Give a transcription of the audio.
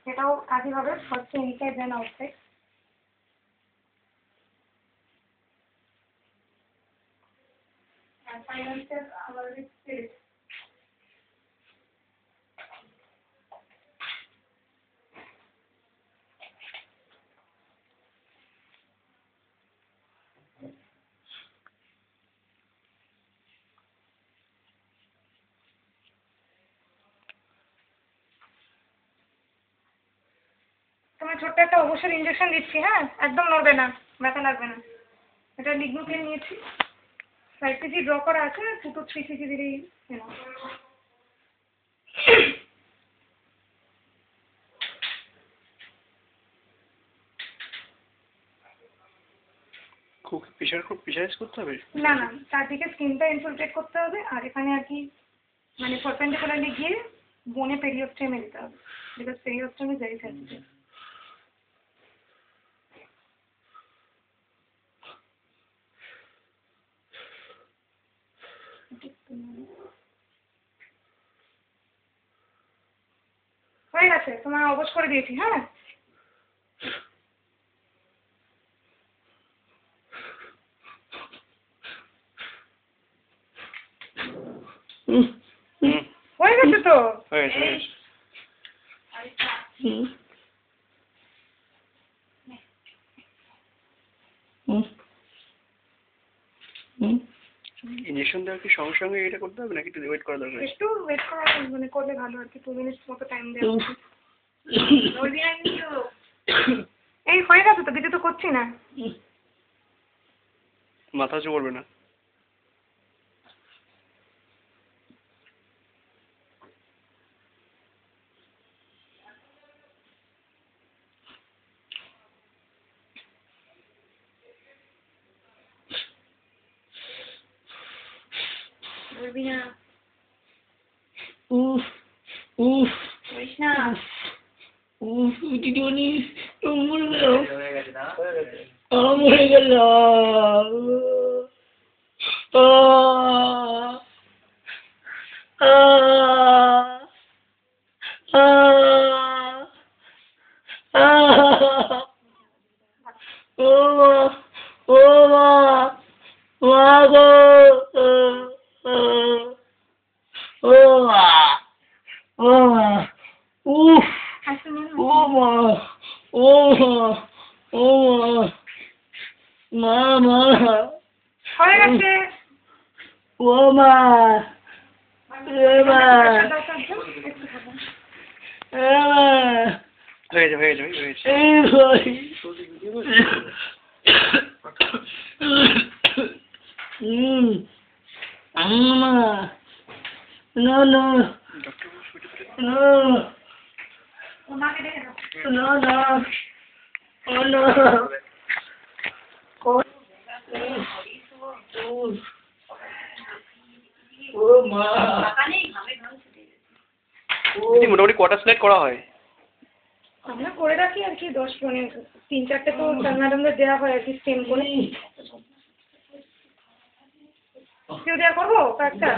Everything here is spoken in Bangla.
সেটাও আগে হবে, ফার্স্ট ইনসাইড দেন আউটসাইড। আর ফাইনাল স্টেপ আমাদের স্পিরিট। তোমার ছোট্ট একটা অবসর ইনজেকশন দিচ্ছি, হ্যাঁ, একদম নড়বে না, ব্যথা লাগবে না। এটা লিগনুকেন নিয়েছি, 5 কেজি ড্র করা আছে, 2 to 3 কেজি দিলেই এনাফ। খুব প্রেশারাইজ করতে হবে না না, চারদিকে স্কিনটা ইনফিলট্রেট করতে হবে, আর এখানে আর কি মানে পারপেন্ডিকুলারলি গিয়ে বোনে পেরিওস্টেমে দিতে হবে, বিকজ পেরিওস্টেম ইজ ভেরি সেন্সিটিভ। হয়ে গেছে, তোমার অবশ করে দিয়েছি, হ্যাঁ। হয়ে গেছে তো, হয়ে গেছে। ইনজেকশন দেওয়ার কি সঙ্গে সঙ্গে এটা করতে হবে নাকি একটু ওয়েট করা দরকার? একটু ওয়েট করা মানে করলে ভালো আর কি, 2 মিনিট মতো টাইম দেওয়া। এই হয়ে গেছে তো, কিছু তো করছি না। মাথা উঁচু করবে না। বলবি না। উফ উফ বলিস না। উফ দিদিমণি মরে গেল, মরে গেল। ও মা, মা গো, ও মা, ও মা, উফ, ও মা, ও মা, ও মা, মা, হয়ে গেছে। ও মা, এ মা, হয়ে গেছে। এই ভাই, মা, no, no, no, ওনাকে দেখে দাও। no, no, oh no, ও মা, মোটামুটি কটা স্লাইড করা হয়? আমরা করে রাখি আর কি 10-15, 3-4টে তো ম্যাডামদের দেওয়া হয় আর কি স্টেম করে। কেউ দেওয়া করবো কয়েকটা।